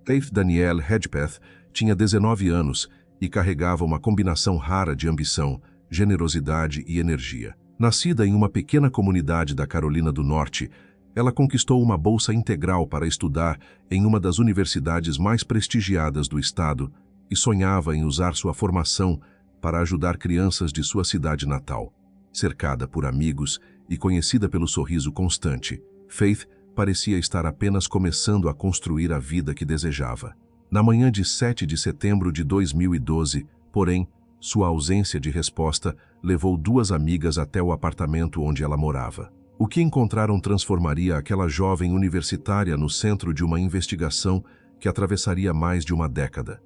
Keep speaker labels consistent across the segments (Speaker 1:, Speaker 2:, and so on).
Speaker 1: Faith Danielle Hedgepeth tinha 19 anos e carregava uma combinação rara de ambição, generosidade e energia. Nascida em uma pequena comunidade da Carolina do Norte, ela conquistou uma bolsa integral para estudar em uma das universidades mais prestigiadas do estado e sonhava em usar sua formação para ajudar crianças de sua cidade natal. Cercada por amigos e conhecida pelo sorriso constante, Faith parecia estar apenas começando a construir a vida que desejava. Na manhã de 7 de setembro de 2012, porém, sua ausência de resposta levou duas amigas até o apartamento onde ela morava. O que encontraram transformaria aquela jovem universitária no centro de uma investigação que atravessaria mais de uma década.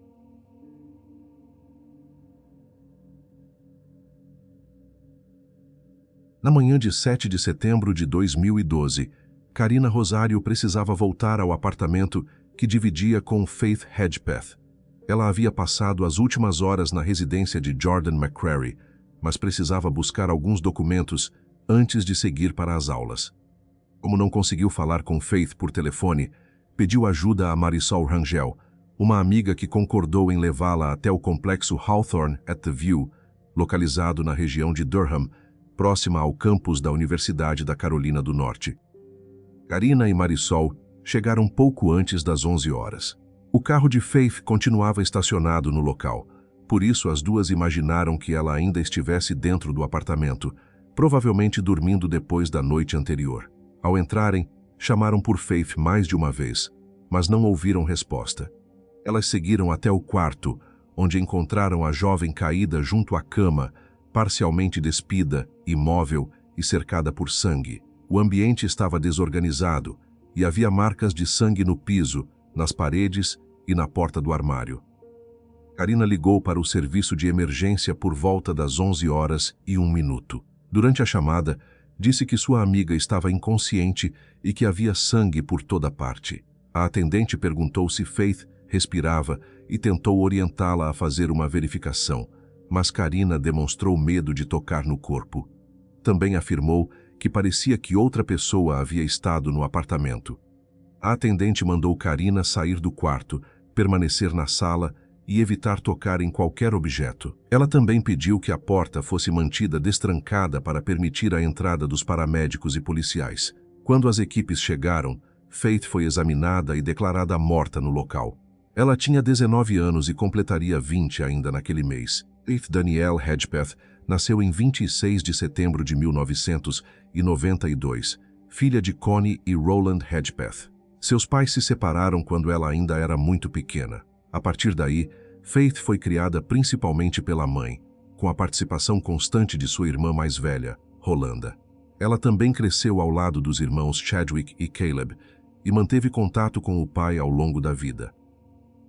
Speaker 1: Na manhã de 7 de setembro de 2012, Karina Rosário precisava voltar ao apartamento que dividia com Faith Hedgepeth. Ela havia passado as últimas horas na residência de Jordan McCrary, mas precisava buscar alguns documentos antes de seguir para as aulas. Como não conseguiu falar com Faith por telefone, pediu ajuda a Marisol Rangel, uma amiga que concordou em levá-la até o complexo Hawthorne at the View, localizado na região de Durham, próxima ao campus da Universidade da Carolina do Norte. Karina e Marisol chegaram pouco antes das 11 horas. O carro de Faith continuava estacionado no local, por isso as duas imaginaram que ela ainda estivesse dentro do apartamento, provavelmente dormindo depois da noite anterior. Ao entrarem, chamaram por Faith mais de uma vez, mas não ouviram resposta. Elas seguiram até o quarto, onde encontraram a jovem caída junto à cama, parcialmente despida, imóvel e cercada por sangue. O ambiente estava desorganizado e havia marcas de sangue no piso, nas paredes e na porta do armário. Karina ligou para o serviço de emergência por volta das 11h01. Durante a chamada, disse que sua amiga estava inconsciente e que havia sangue por toda parte. A atendente perguntou se Faith respirava e tentou orientá-la a fazer uma verificação, mas Karina demonstrou medo de tocar no corpo. Também afirmou que parecia que outra pessoa havia estado no apartamento. A atendente mandou Karina sair do quarto, permanecer na sala e evitar tocar em qualquer objeto. Ela também pediu que a porta fosse mantida destrancada para permitir a entrada dos paramédicos e policiais. Quando as equipes chegaram, Faith foi examinada e declarada morta no local. Ela tinha 19 anos e completaria 20 ainda naquele mês. Faith Danielle Hedgepeth nasceu em 26 de setembro de 1992, filha de Connie e Roland Hedgepeth. Seus pais se separaram quando ela ainda era muito pequena. A partir daí, Faith foi criada principalmente pela mãe, com a participação constante de sua irmã mais velha, Rolanda. Ela também cresceu ao lado dos irmãos Chadwick e Caleb e manteve contato com o pai ao longo da vida.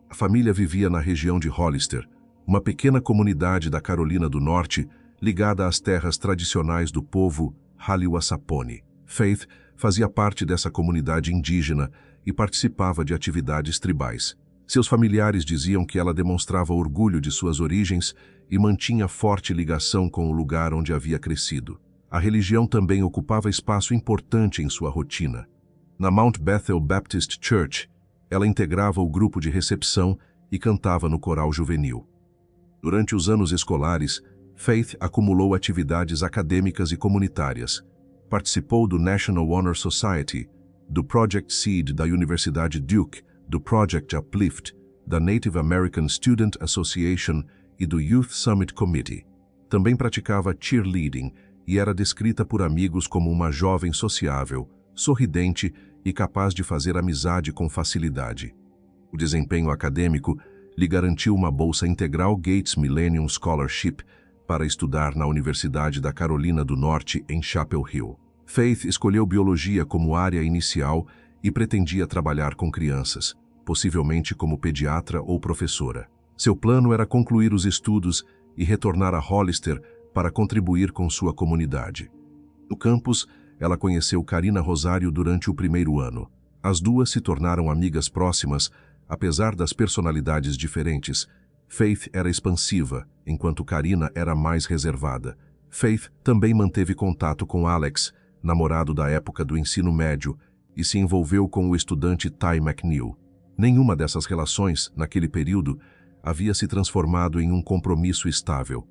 Speaker 1: A família vivia na região de Hollister, uma pequena comunidade da Carolina do Norte ligada às terras tradicionais do povo Haliwa-Saponi. Faith fazia parte dessa comunidade indígena e participava de atividades tribais. Seus familiares diziam que ela demonstrava orgulho de suas origens e mantinha forte ligação com o lugar onde havia crescido. A religião também ocupava espaço importante em sua rotina. Na Mount Bethel Baptist Church, ela integrava o grupo de recepção e cantava no coral juvenil. Durante os anos escolares, Faith acumulou atividades acadêmicas e comunitárias. Participou do National Honor Society, do Project Seed da Universidade Duke, do Project Uplift, da Native American Student Association e do Youth Summit Committee. Também praticava cheerleading e era descrita por amigos como uma jovem sociável, sorridente e capaz de fazer amizade com facilidade. O desempenho acadêmico lhe garantiu uma bolsa integral Gates Millennium Scholarship para estudar na Universidade da Carolina do Norte em Chapel Hill. Faith escolheu biologia como área inicial e pretendia trabalhar com crianças, possivelmente como pediatra ou professora. Seu plano era concluir os estudos e retornar a Hollister para contribuir com sua comunidade. No campus, ela conheceu Karina Rosário durante o primeiro ano. As duas se tornaram amigas próximas, apesar das personalidades diferentes. Faith era expansiva, enquanto Karina era mais reservada. Faith também manteve contato com Alex, namorado da época do ensino médio, e se envolveu com o estudante Ty McNeil. Nenhuma dessas relações, naquele período, havia se transformado em um compromisso estável.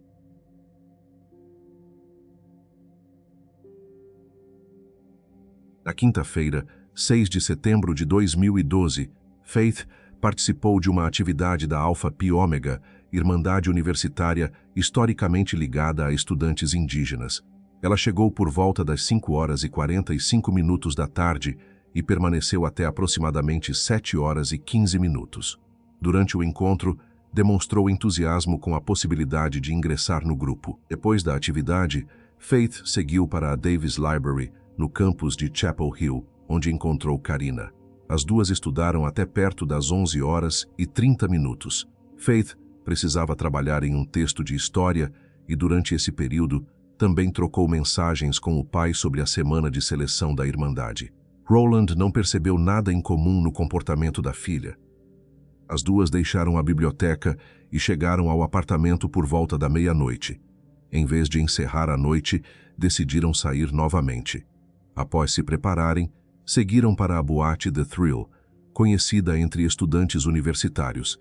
Speaker 1: Na quinta-feira, 6 de setembro de 2012, Faith participou de uma atividade da Alpha Pi Omega, irmandade universitária historicamente ligada a estudantes indígenas. Ela chegou por volta das 5h45 da tarde e permaneceu até aproximadamente 7h15. Durante o encontro, demonstrou entusiasmo com a possibilidade de ingressar no grupo. Depois da atividade, Faith seguiu para a Davis Library, no campus de Chapel Hill, onde encontrou Karina. As duas estudaram até perto das 11h30. Faith precisava trabalhar em um texto de história e, durante esse período, também trocou mensagens com o pai sobre a semana de seleção da Irmandade. Roland não percebeu nada incomum no comportamento da filha. As duas deixaram a biblioteca e chegaram ao apartamento por volta da meia-noite. Em vez de encerrar a noite, decidiram sair novamente. Após se prepararem, seguiram para a boate The Thrill, conhecida entre estudantes universitários.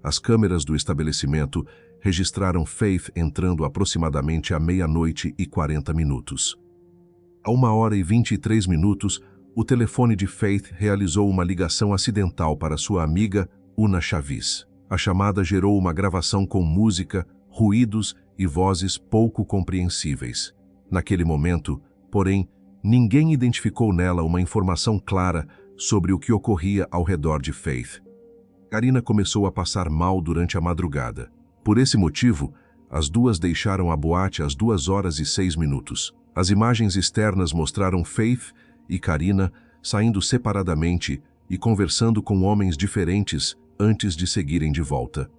Speaker 1: As câmeras do estabelecimento registraram Faith entrando aproximadamente à 00h40. A 1h23, o telefone de Faith realizou uma ligação acidental para sua amiga Una Chavis. A chamada gerou uma gravação com música, ruídos e vozes pouco compreensíveis. Naquele momento, porém, ninguém identificou nela uma informação clara sobre o que ocorria ao redor de Faith. Karina começou a passar mal durante a madrugada. Por esse motivo, as duas deixaram a boate às 2h06. As imagens externas mostraram Faith e Karina saindo separadamente e conversando com homens diferentes antes de seguirem de volta.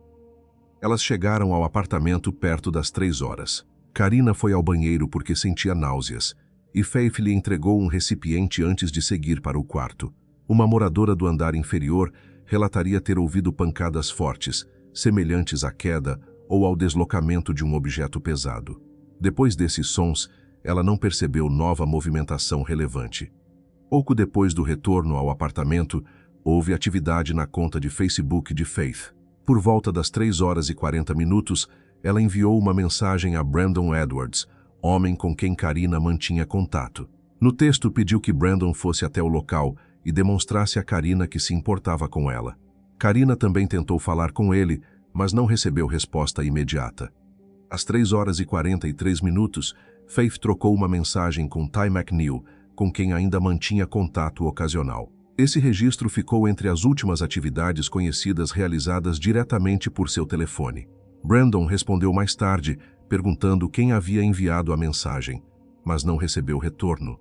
Speaker 1: Elas chegaram ao apartamento perto das 3h. Karina foi ao banheiro porque sentia náuseas, e Faith lhe entregou um recipiente antes de seguir para o quarto. Uma moradora do andar inferior relataria ter ouvido pancadas fortes, semelhantes à queda ou ao deslocamento de um objeto pesado. Depois desses sons, ela não percebeu nova movimentação relevante. Pouco depois do retorno ao apartamento, houve atividade na conta de Facebook de Faith. Por volta das 3h40, ela enviou uma mensagem a Brandon Edwards, homem com quem Karina mantinha contato. No texto, pediu que Brandon fosse até o local e demonstrasse a Karina que se importava com ela. Karina também tentou falar com ele, mas não recebeu resposta imediata. Às 3h43, Faith trocou uma mensagem com Ty McNeil, com quem ainda mantinha contato ocasional. Esse registro ficou entre as últimas atividades conhecidas realizadas diretamente por seu telefone. Brandon respondeu mais tarde, perguntando quem havia enviado a mensagem, mas não recebeu retorno.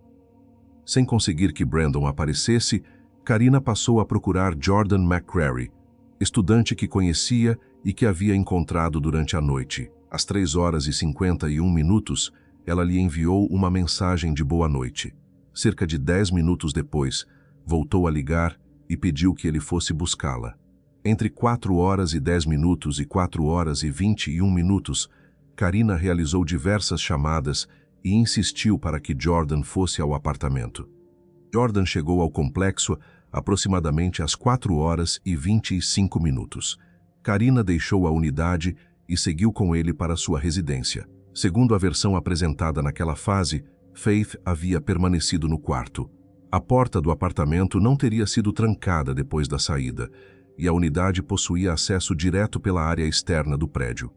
Speaker 1: Sem conseguir que Brandon aparecesse, Karina passou a procurar Jordan McCrary, estudante que conhecia e que havia encontrado durante a noite. Às 3h51, ela lhe enviou uma mensagem de boa noite. Cerca de 10 minutos depois, voltou a ligar e pediu que ele fosse buscá-la. Entre 4h10 e 4h21, Karina realizou diversas chamadas e insistiu para que Jordan fosse ao apartamento. Jordan chegou ao complexo aproximadamente às 4h25. Karina deixou a unidade e seguiu com ele para sua residência. Segundo a versão apresentada naquela fase, Faith havia permanecido no quarto. A porta do apartamento não teria sido trancada depois da saída, e a unidade possuía acesso direto pela área externa do prédio.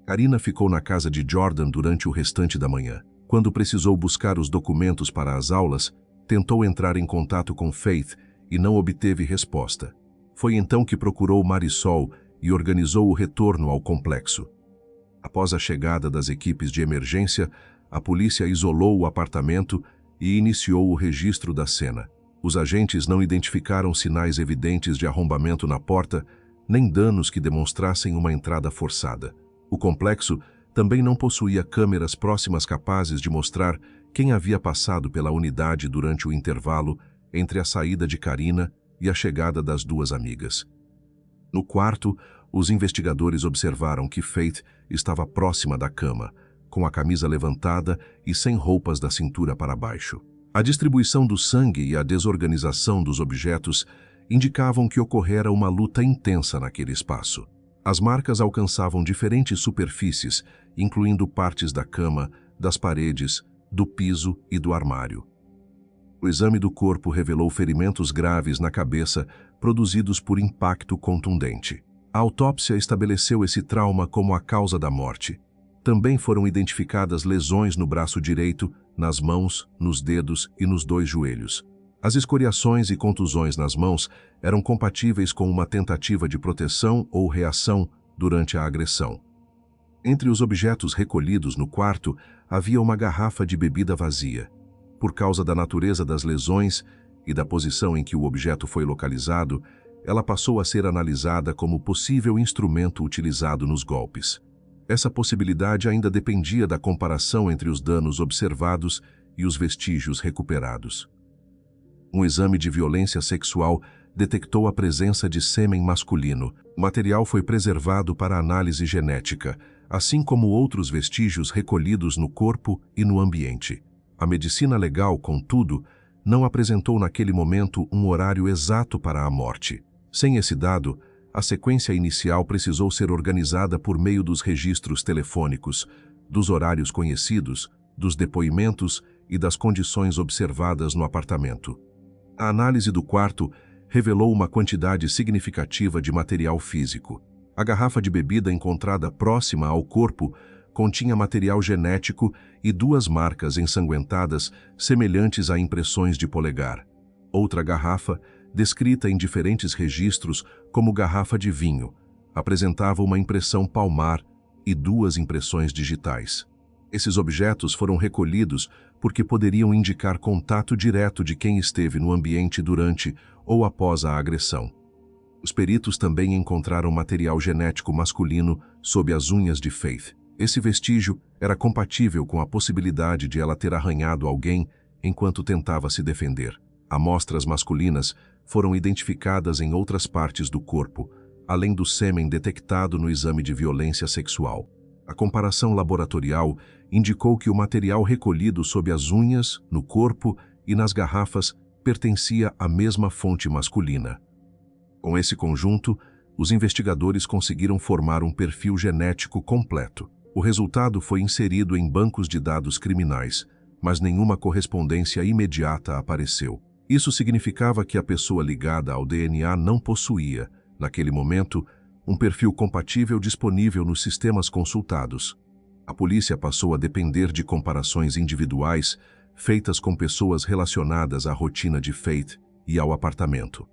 Speaker 1: Karina ficou na casa de Jordan durante o restante da manhã. Quando precisou buscar os documentos para as aulas, tentou entrar em contato com Faith e não obteve resposta. Foi então que procurou Marisol e organizou o retorno ao complexo. Após a chegada das equipes de emergência, a polícia isolou o apartamento e iniciou o registro da cena. Os agentes não identificaram sinais evidentes de arrombamento na porta, nem danos que demonstrassem uma entrada forçada. O complexo também não possuía câmeras próximas capazes de mostrar quem havia passado pela unidade durante o intervalo entre a saída de Karina e a chegada das duas amigas. No quarto, os investigadores observaram que Faith estava próxima da cama, com a camisa levantada e sem roupas da cintura para baixo. A distribuição do sangue e a desorganização dos objetos indicavam que ocorrera uma luta intensa naquele espaço. As marcas alcançavam diferentes superfícies, incluindo partes da cama, das paredes, do piso e do armário. O exame do corpo revelou ferimentos graves na cabeça produzidos por impacto contundente. A autópsia estabeleceu esse trauma como a causa da morte. Também foram identificadas lesões no braço direito, nas mãos, nos dedos e nos 2 joelhos. As escoriações e contusões nas mãos eram compatíveis com uma tentativa de proteção ou reação durante a agressão. Entre os objetos recolhidos no quarto, havia uma garrafa de bebida vazia. Por causa da natureza das lesões e da posição em que o objeto foi localizado, ela passou a ser analisada como possível instrumento utilizado nos golpes. Essa possibilidade ainda dependia da comparação entre os danos observados e os vestígios recuperados. Um exame de violência sexual detectou a presença de sêmen masculino. O material foi preservado para análise genética, assim como outros vestígios recolhidos no corpo e no ambiente. A medicina legal, contudo, não apresentou naquele momento um horário exato para a morte. Sem esse dado, a sequência inicial precisou ser organizada por meio dos registros telefônicos, dos horários conhecidos, dos depoimentos e das condições observadas no apartamento. A análise do quarto revelou uma quantidade significativa de material físico. A garrafa de bebida encontrada próxima ao corpo continha material genético e 2 marcas ensanguentadas semelhantes a impressões de polegar. Outra garrafa, descrita em diferentes registros como garrafa de vinho, apresentava uma impressão palmar e 2 impressões digitais. Esses objetos foram recolhidos porque poderiam indicar contato direto de quem esteve no ambiente durante ou após a agressão. Os peritos também encontraram material genético masculino sob as unhas de Faith. Esse vestígio era compatível com a possibilidade de ela ter arranhado alguém enquanto tentava se defender. Amostras masculinas foram identificadas em outras partes do corpo, além do sêmen detectado no exame de violência sexual. A comparação laboratorial indicou que o material recolhido sob as unhas, no corpo e nas garrafas pertencia à mesma fonte masculina. Com esse conjunto, os investigadores conseguiram formar um perfil genético completo. O resultado foi inserido em bancos de dados criminais, mas nenhuma correspondência imediata apareceu. Isso significava que a pessoa ligada ao DNA não possuía, naquele momento, um perfil compatível disponível nos sistemas consultados. A polícia passou a depender de comparações individuais feitas com pessoas relacionadas à rotina de Faith e ao apartamento.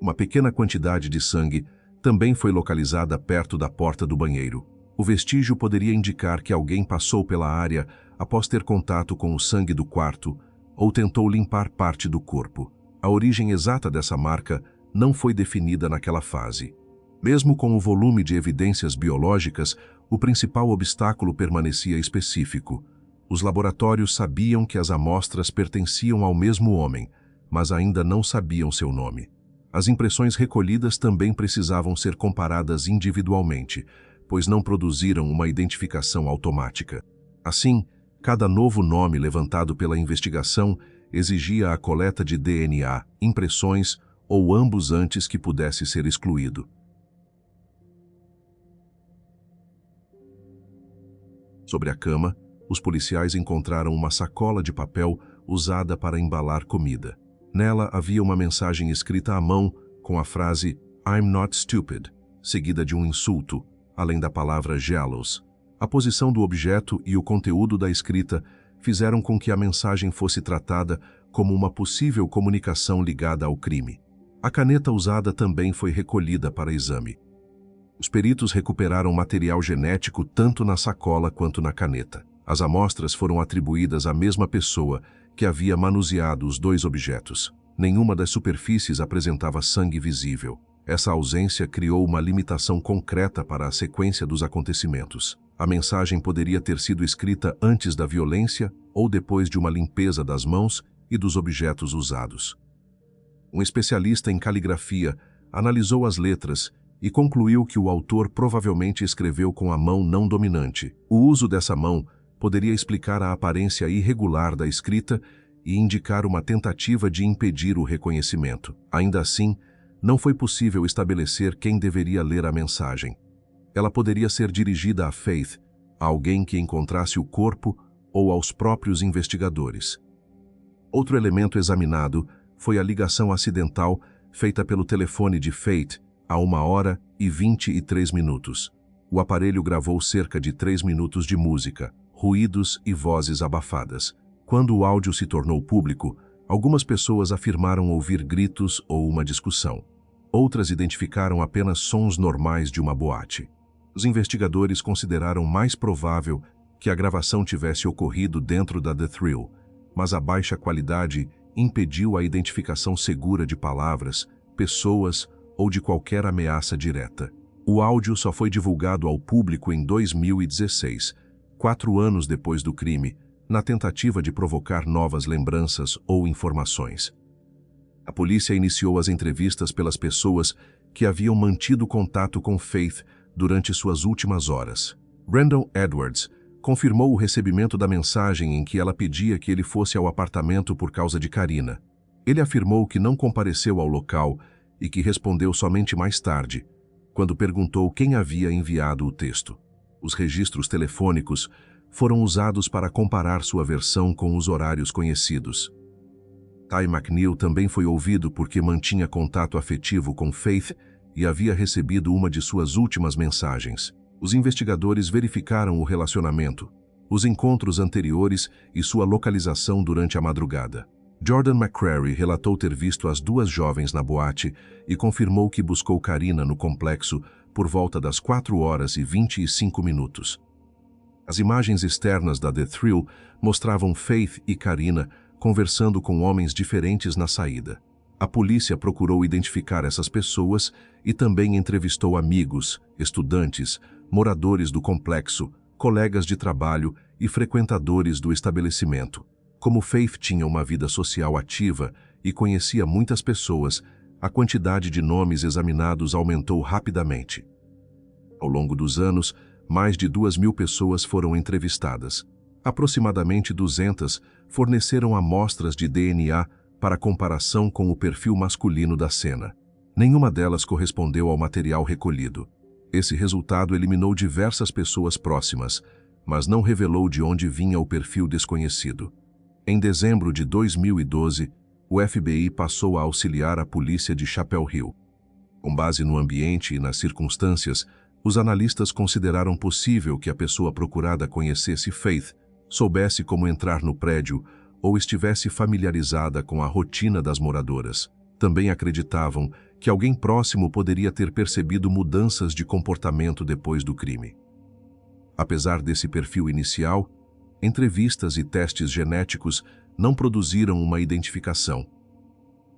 Speaker 1: Uma pequena quantidade de sangue também foi localizada perto da porta do banheiro. O vestígio poderia indicar que alguém passou pela área após ter contato com o sangue do quarto ou tentou limpar parte do corpo. A origem exata dessa marca não foi definida naquela fase. Mesmo com o volume de evidências biológicas, o principal obstáculo permanecia específico. Os laboratórios sabiam que as amostras pertenciam ao mesmo homem, mas ainda não sabiam seu nome. As impressões recolhidas também precisavam ser comparadas individualmente, pois não produziram uma identificação automática. Assim, cada novo nome levantado pela investigação exigia a coleta de DNA, impressões ou ambos antes que pudesse ser excluído. Sobre a cama, os policiais encontraram uma sacola de papel usada para embalar comida. Nela havia uma mensagem escrita à mão com a frase "I'm not stupid", seguida de um insulto, além da palavra "jealous". A posição do objeto e o conteúdo da escrita fizeram com que a mensagem fosse tratada como uma possível comunicação ligada ao crime. A caneta usada também foi recolhida para exame. Os peritos recuperaram material genético tanto na sacola quanto na caneta. As amostras foram atribuídas à mesma pessoa que havia manuseado os 2 objetos. Nenhuma das superfícies apresentava sangue visível. Essa ausência criou uma limitação concreta para a sequência dos acontecimentos. A mensagem poderia ter sido escrita antes da violência ou depois de uma limpeza das mãos e dos objetos usados. Um especialista em caligrafia analisou as letras e concluiu que o autor provavelmente escreveu com a mão não dominante. O uso dessa mão poderia explicar a aparência irregular da escrita e indicar uma tentativa de impedir o reconhecimento. Ainda assim, Não foi possível estabelecer quem deveria ler a mensagem. Ela poderia ser dirigida a Faith, a alguém que encontrasse o corpo ou aos próprios investigadores. Outro elemento examinado foi a ligação acidental feita pelo telefone de Faith a 1h23. O aparelho gravou cerca de 3 minutos de música, ruídos e vozes abafadas. Quando o áudio se tornou público, algumas pessoas afirmaram ouvir gritos ou uma discussão. Outras identificaram apenas sons normais de uma boate. Os investigadores consideraram mais provável que a gravação tivesse ocorrido dentro da The Thrill, mas a baixa qualidade impediu a identificação segura de palavras, pessoas ou de qualquer ameaça direta. O áudio só foi divulgado ao público em 2016, 4 anos depois do crime, na tentativa de provocar novas lembranças ou informações. A polícia iniciou as entrevistas pelas pessoas que haviam mantido contato com Faith durante suas últimas horas. Randall Edwards confirmou o recebimento da mensagem em que ela pedia que ele fosse ao apartamento por causa de Karina. Ele afirmou que não compareceu ao local e que respondeu somente mais tarde, quando perguntou quem havia enviado o texto. Os registros telefônicos foram usados para comparar sua versão com os horários conhecidos. Ty McNeil também foi ouvido porque mantinha contato afetivo com Faith e havia recebido uma de suas últimas mensagens. Os investigadores verificaram o relacionamento, os encontros anteriores e sua localização durante a madrugada. Jordan McCrary relatou ter visto as duas jovens na boate e confirmou que buscou Karina no complexo por volta das 4h25. As imagens externas da The Thrill mostravam Faith e Karina conversando com homens diferentes na saída. A polícia procurou identificar essas pessoas e também entrevistou amigos, estudantes, moradores do complexo, colegas de trabalho e frequentadores do estabelecimento. Como Faith tinha uma vida social ativa e conhecia muitas pessoas, a quantidade de nomes examinados aumentou rapidamente. Ao longo dos anos, mais de 2.000 pessoas foram entrevistadas. Aproximadamente 200 forneceram amostras de DNA para comparação com o perfil masculino da cena. Nenhuma delas correspondeu ao material recolhido. Esse resultado eliminou diversas pessoas próximas, mas não revelou de onde vinha o perfil desconhecido. Em dezembro de 2012, o FBI passou a auxiliar a polícia de Chapel Hill. Com base no ambiente e nas circunstâncias, os analistas consideraram possível que a pessoa procurada conhecesse Faith, soubesse como entrar no prédio ou estivesse familiarizada com a rotina das moradoras. Também acreditavam que alguém próximo poderia ter percebido mudanças de comportamento depois do crime. Apesar desse perfil inicial, entrevistas e testes genéticos não produziram uma identificação.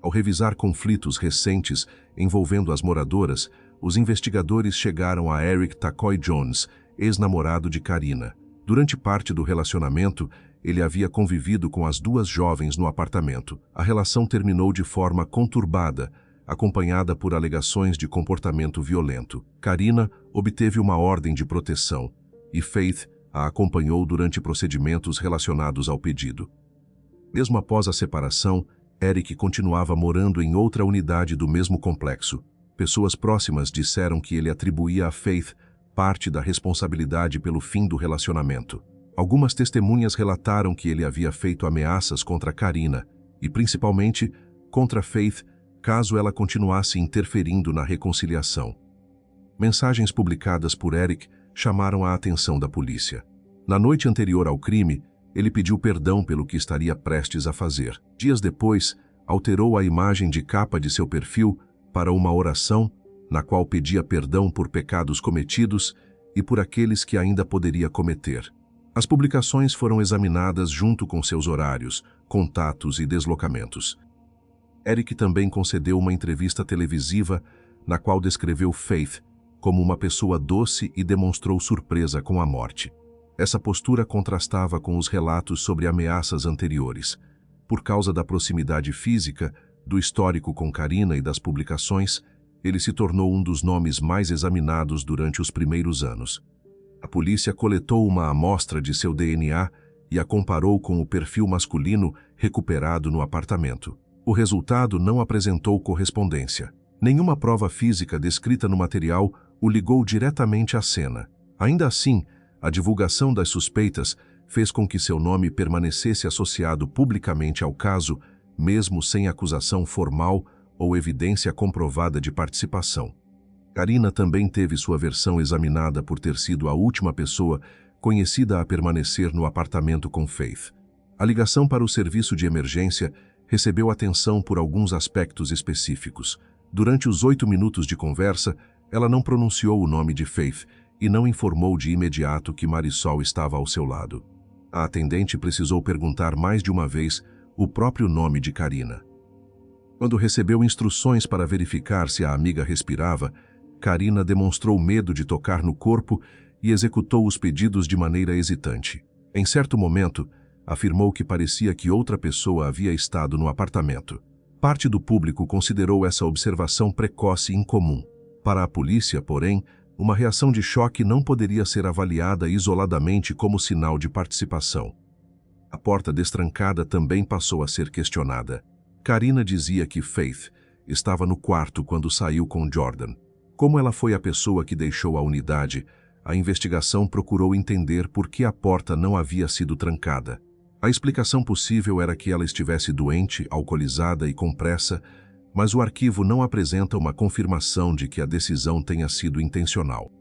Speaker 1: Ao revisar conflitos recentes envolvendo as moradoras, os investigadores chegaram a Eric Tacoy Jones, ex-namorado de Karina. Durante parte do relacionamento, ele havia convivido com as duas jovens no apartamento. A relação terminou de forma conturbada, acompanhada por alegações de comportamento violento. Karina obteve uma ordem de proteção e Faith a acompanhou durante procedimentos relacionados ao pedido. Mesmo após a separação, Eric continuava morando em outra unidade do mesmo complexo. Pessoas próximas disseram que ele atribuía a Faith parte da responsabilidade pelo fim do relacionamento. Algumas testemunhas relataram que ele havia feito ameaças contra Karina e, principalmente, contra Faith, caso ela continuasse interferindo na reconciliação. Mensagens publicadas por Eric chamaram a atenção da polícia. Na noite anterior ao crime, ele pediu perdão pelo que estaria prestes a fazer. Dias depois, alterou a imagem de capa de seu perfil para uma oração na qual pedia perdão por pecados cometidos e por aqueles que ainda poderia cometer. As publicações foram examinadas junto com seus horários, contatos e deslocamentos. Eric também concedeu uma entrevista televisiva na qual descreveu Faith como uma pessoa doce e demonstrou surpresa com a morte. Essa postura contrastava com os relatos sobre ameaças anteriores. Por causa da proximidade física, do histórico com Karina e das publicações, ele se tornou um dos nomes mais examinados durante os primeiros anos. A polícia coletou uma amostra de seu DNA e a comparou com o perfil masculino recuperado no apartamento. O resultado não apresentou correspondência. Nenhuma prova física descrita no material o ligou diretamente à cena. Ainda assim, a divulgação das suspeitas fez com que seu nome permanecesse associado publicamente ao caso, mesmo sem acusação formal ou evidência comprovada de participação. Karina também teve sua versão examinada por ter sido a última pessoa conhecida a permanecer no apartamento com Faith. A ligação para o serviço de emergência recebeu atenção por alguns aspectos específicos. Durante os 8 minutos de conversa, ela não pronunciou o nome de Faith e não informou de imediato que Marisol estava ao seu lado. A atendente precisou perguntar mais de uma vez o próprio nome de Karina. Quando recebeu instruções para verificar se a amiga respirava, Karina demonstrou medo de tocar no corpo e executou os pedidos de maneira hesitante. Em certo momento, afirmou que parecia que outra pessoa havia estado no apartamento. Parte do público considerou essa observação precoce e incomum. Para a polícia, porém, uma reação de choque não poderia ser avaliada isoladamente como sinal de participação. A porta destrancada também passou a ser questionada. Karina dizia que Faith estava no quarto quando saiu com Jordan. Como ela foi a pessoa que deixou a unidade, a investigação procurou entender por que a porta não havia sido trancada. A explicação possível era que ela estivesse doente, alcoolizada e com pressa, mas o arquivo não apresenta uma confirmação de que a decisão tenha sido intencional.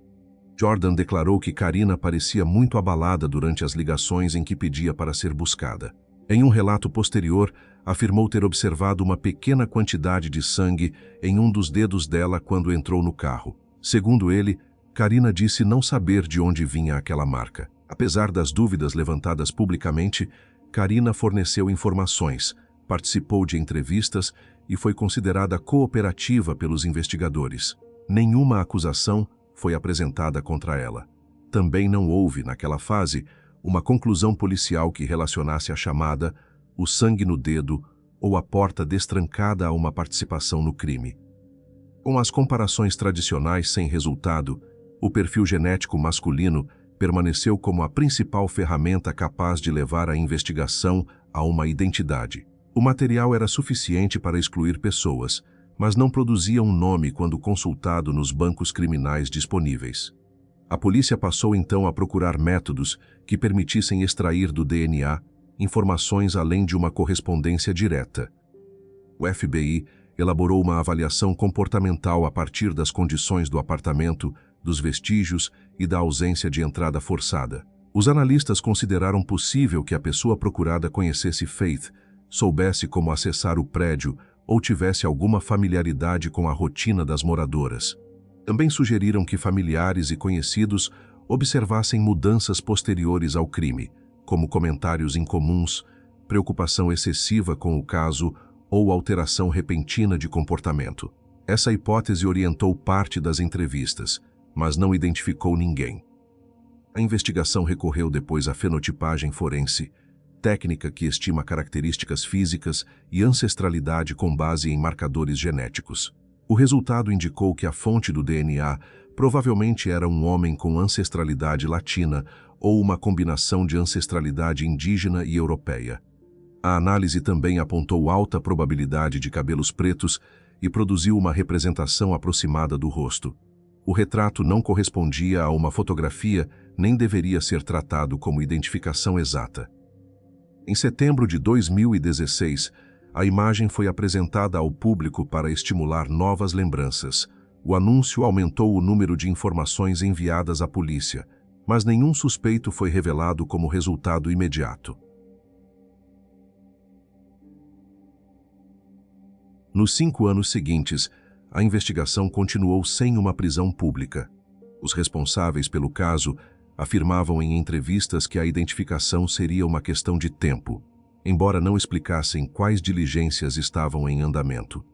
Speaker 1: Jordan declarou que Karina parecia muito abalada durante as ligações em que pedia para ser buscada. Em um relato posterior, afirmou ter observado uma pequena quantidade de sangue em um dos dedos dela quando entrou no carro. Segundo ele, Karina disse não saber de onde vinha aquela marca. Apesar das dúvidas levantadas publicamente, Karina forneceu informações, participou de entrevistas e foi considerada cooperativa pelos investigadores. Nenhuma acusação foi apresentada contra ela. Também não houve, naquela fase, uma conclusão policial que relacionasse a chamada, o sangue no dedo ou a porta destrancada a uma participação no crime. Com as comparações tradicionais sem resultado, o perfil genético masculino permaneceu como a principal ferramenta capaz de levar a investigação a uma identidade. O material era suficiente para excluir pessoas, mas não produzia um nome quando consultado nos bancos criminais disponíveis. A polícia passou então a procurar métodos que permitissem extrair do DNA informações além de uma correspondência direta. O FBI elaborou uma avaliação comportamental a partir das condições do apartamento, dos vestígios e da ausência de entrada forçada. Os analistas consideraram possível que a pessoa procurada conhecesse Faith, soubesse como acessar o prédio ou tivesse alguma familiaridade com a rotina das moradoras. Também sugeriram que familiares e conhecidos observassem mudanças posteriores ao crime, como comentários incomuns, preocupação excessiva com o caso ou alteração repentina de comportamento. Essa hipótese orientou parte das entrevistas, mas não identificou ninguém. A investigação recorreu depois à fenotipagem forense, técnica que estima características físicas e ancestralidade com base em marcadores genéticos. O resultado indicou que a fonte do DNA provavelmente era um homem com ancestralidade latina ou uma combinação de ancestralidade indígena e europeia. A análise também apontou alta probabilidade de cabelos pretos e produziu uma representação aproximada do rosto. O retrato não correspondia a uma fotografia nem deveria ser tratado como identificação exata. Em setembro de 2016, a imagem foi apresentada ao público para estimular novas lembranças. O anúncio aumentou o número de informações enviadas à polícia, mas nenhum suspeito foi revelado como resultado imediato. Nos 5 anos seguintes, a investigação continuou sem uma prisão pública. Os responsáveis pelo caso afirmavam em entrevistas que a identificação seria uma questão de tempo, embora não explicassem quais diligências estavam em andamento.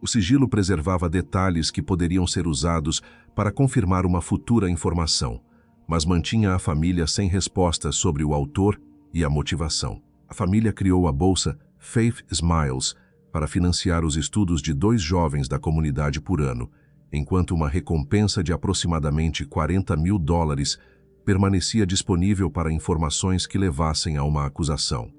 Speaker 1: O sigilo preservava detalhes que poderiam ser usados para confirmar uma futura informação, mas mantinha a família sem respostas sobre o autor e a motivação. A família criou a bolsa Faith Smiles para financiar os estudos de 2 jovens da comunidade por ano, enquanto uma recompensa de aproximadamente $40 mil permanecia disponível para informações que levassem a uma acusação.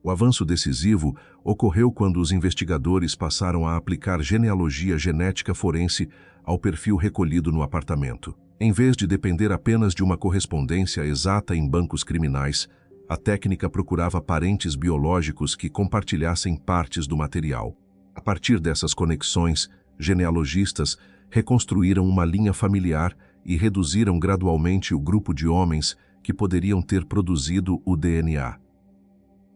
Speaker 1: O avanço decisivo ocorreu quando os investigadores passaram a aplicar genealogia genética forense ao perfil recolhido no apartamento. Em vez de depender apenas de uma correspondência exata em bancos criminais, a técnica procurava parentes biológicos que compartilhassem partes do material. A partir dessas conexões, genealogistas reconstruíram uma linha familiar e reduziram gradualmente o grupo de homens que poderiam ter produzido o DNA.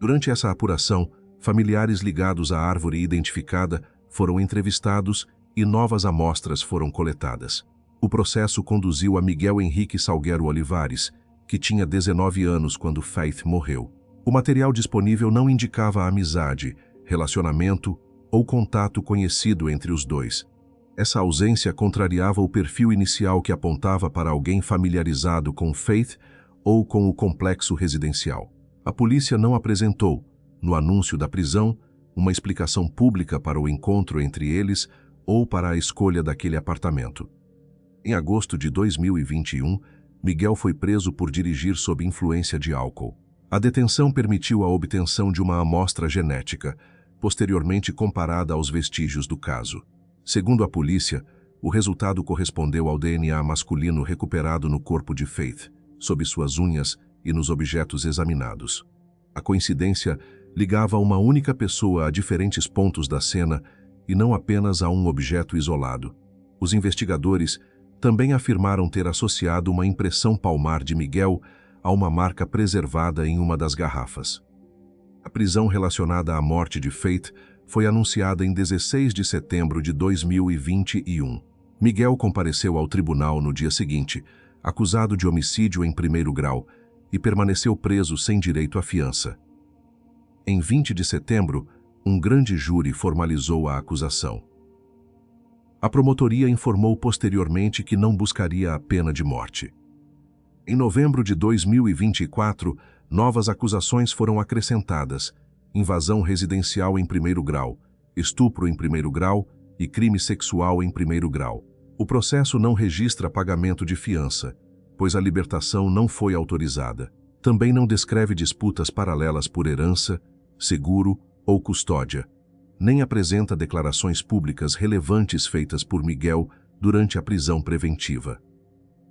Speaker 1: Durante essa apuração, familiares ligados à árvore identificada foram entrevistados e novas amostras foram coletadas. O processo conduziu a Miguel Henrique Salguero Olivares, que tinha 19 anos quando Faith morreu. O material disponível não indicava amizade, relacionamento ou contato conhecido entre os dois. Essa ausência contrariava o perfil inicial que apontava para alguém familiarizado com Faith ou com o complexo residencial. A polícia não apresentou, no anúncio da prisão, uma explicação pública para o encontro entre eles ou para a escolha daquele apartamento. Em agosto de 2021, Miguel foi preso por dirigir sob influência de álcool. A detenção permitiu a obtenção de uma amostra genética, posteriormente comparada aos vestígios do caso. Segundo a polícia, o resultado correspondeu ao DNA masculino recuperado no corpo de Faith, sob suas unhas e nos objetos examinados. A coincidência ligava uma única pessoa a diferentes pontos da cena e não apenas a um objeto isolado. Os investigadores também afirmaram ter associado uma impressão palmar de Miguel a uma marca preservada em uma das garrafas. A prisão relacionada à morte de Faith foi anunciada em 16 de setembro de 2021. Miguel compareceu ao tribunal no dia seguinte, acusado de homicídio em primeiro grau, e permaneceu preso sem direito à fiança. Em 20 de setembro, um grande júri formalizou a acusação. A promotoria informou posteriormente que não buscaria a pena de morte. Em novembro de 2024, novas acusações foram acrescentadas: invasão residencial em primeiro grau, estupro em primeiro grau e crime sexual em primeiro grau. O processo não registra pagamento de fiança, pois a libertação não foi autorizada. Também não descreve disputas paralelas por herança, seguro ou custódia. Nem apresenta declarações públicas relevantes feitas por Miguel durante a prisão preventiva.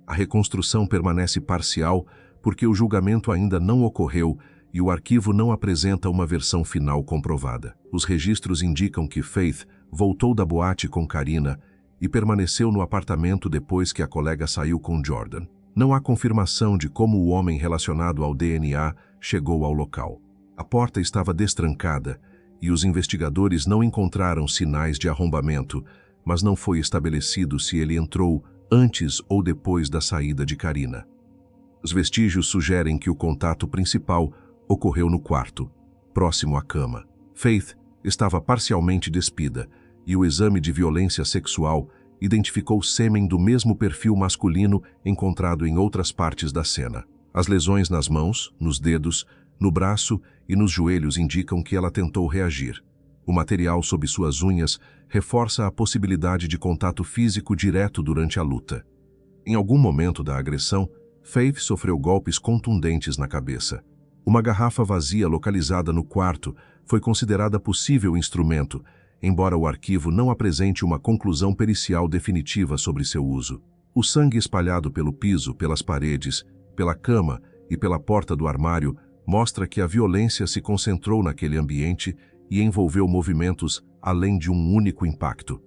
Speaker 1: A reconstrução permanece parcial porque o julgamento ainda não ocorreu e o arquivo não apresenta uma versão final comprovada. Os registros indicam que Faith voltou da boate com Karina e permaneceu no apartamento depois que a colega saiu com Jordan. Não há confirmação de como o homem relacionado ao DNA chegou ao local. A porta estava destrancada e os investigadores não encontraram sinais de arrombamento, mas não foi estabelecido se ele entrou antes ou depois da saída de Karina. Os vestígios sugerem que o contato principal ocorreu no quarto, próximo à cama. Faith estava parcialmente despida e o exame de violência sexual identificou sêmen do mesmo perfil masculino encontrado em outras partes da cena. As lesões nas mãos, nos dedos, no braço e nos joelhos indicam que ela tentou reagir. O material sob suas unhas reforça a possibilidade de contato físico direto durante a luta. Em algum momento da agressão, Faith sofreu golpes contundentes na cabeça. Uma garrafa vazia localizada no quarto foi considerada possível instrumento, embora o arquivo não apresente uma conclusão pericial definitiva sobre seu uso. O sangue espalhado pelo piso, pelas paredes, pela cama e pela porta do armário mostra que a violência se concentrou naquele ambiente e envolveu movimentos além de um único impacto.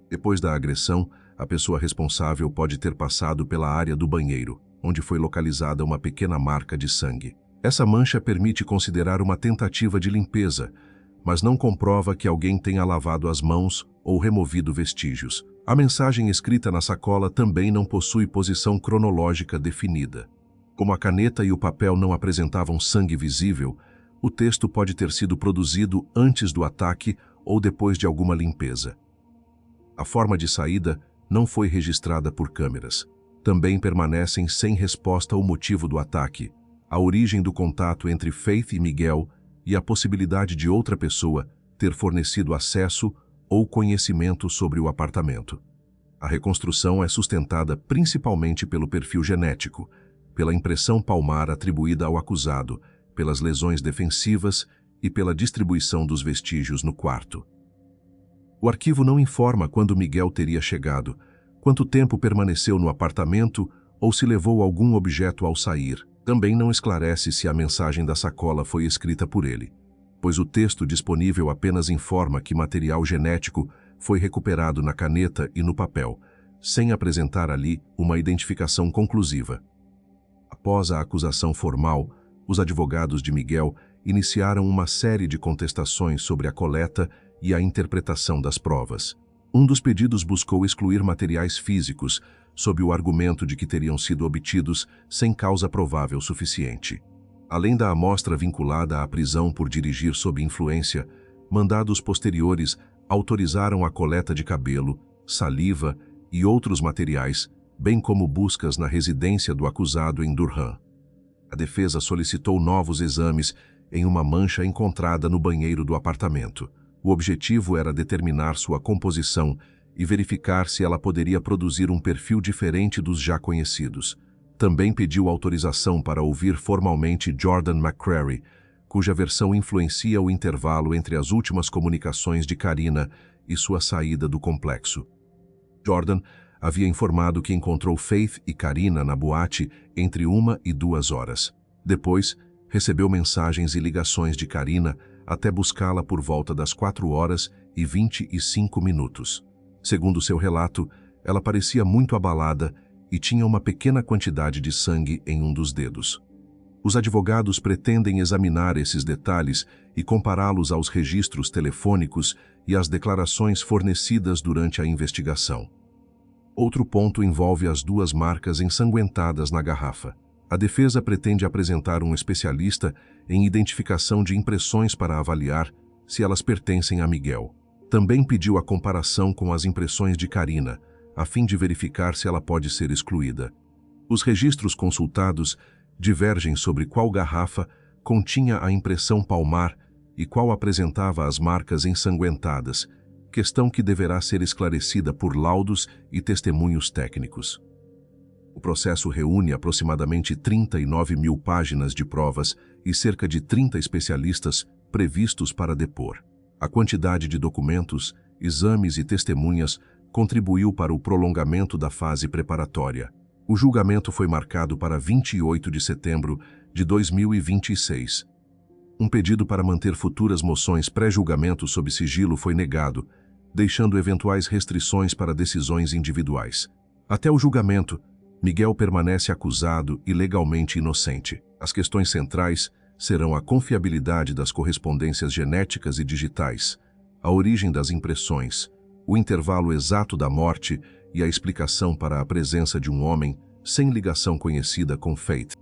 Speaker 1: Depois da agressão, a pessoa responsável pode ter passado pela área do banheiro, onde foi localizada uma pequena marca de sangue. Essa mancha permite considerar uma tentativa de limpeza, mas não comprova que alguém tenha lavado as mãos ou removido vestígios. A mensagem escrita na sacola também não possui posição cronológica definida. Como a caneta e o papel não apresentavam sangue visível, o texto pode ter sido produzido antes do ataque ou depois de alguma limpeza. A forma de saída não foi registrada por câmeras. Também permanecem sem resposta o motivo do ataque, a origem do contato entre Faith e Miguel e a possibilidade de outra pessoa ter fornecido acesso ou conhecimento sobre o apartamento. A reconstrução é sustentada principalmente pelo perfil genético, pela impressão palmar atribuída ao acusado, pelas lesões defensivas e pela distribuição dos vestígios no quarto. O arquivo não informa quando Miguel teria chegado, quanto tempo permaneceu no apartamento ou se levou algum objeto ao sair. Também não esclarece se a mensagem da sacola foi escrita por ele, pois o texto disponível apenas informa que material genético foi recuperado na caneta e no papel, sem apresentar ali uma identificação conclusiva. Após a acusação formal, os advogados de Miguel iniciaram uma série de contestações sobre a coleta e a interpretação das provas. Um dos pedidos buscou excluir materiais físicos, sob o argumento de que teriam sido obtidos sem causa provável suficiente. Além da amostra vinculada à prisão por dirigir sob influência, mandados posteriores autorizaram a coleta de cabelo, saliva e outros materiais, bem como buscas na residência do acusado em Durham. A defesa solicitou novos exames em uma mancha encontrada no banheiro do apartamento. O objetivo era determinar sua composição e verificar se ela poderia produzir um perfil diferente dos já conhecidos. Também pediu autorização para ouvir formalmente Jordan McCrary, cuja versão influencia o intervalo entre as últimas comunicações de Karina e sua saída do complexo. Jordan havia informado que encontrou Faith e Karina na boate entre 1 e 2 horas. Depois, recebeu mensagens e ligações de Karina até buscá-la por volta das 4 horas e 25 minutos. Segundo seu relato, ela parecia muito abalada e tinha uma pequena quantidade de sangue em um dos dedos. Os advogados pretendem examinar esses detalhes e compará-los aos registros telefônicos e às declarações fornecidas durante a investigação. Outro ponto envolve as 2 marcas ensanguentadas na garrafa. A defesa pretende apresentar um especialista em identificação de impressões para avaliar se elas pertencem a Miguel. Também pediu a comparação com as impressões de Karina, a fim de verificar se ela pode ser excluída. Os registros consultados divergem sobre qual garrafa continha a impressão palmar e qual apresentava as marcas ensanguentadas, questão que deverá ser esclarecida por laudos e testemunhos técnicos. O processo reúne aproximadamente 39 mil páginas de provas e cerca de 30 especialistas previstos para depor. A quantidade de documentos, exames e testemunhas contribuiu para o prolongamento da fase preparatória. O julgamento foi marcado para 28 de setembro de 2026. Um pedido para manter futuras moções pré-julgamento sob sigilo foi negado, deixando eventuais restrições para decisões individuais. Até o julgamento, Miguel permanece acusado e legalmente inocente. As questões centrais serão a confiabilidade das correspondências genéticas e digitais, a origem das impressões, o intervalo exato da morte e a explicação para a presença de um homem sem ligação conhecida com Faith.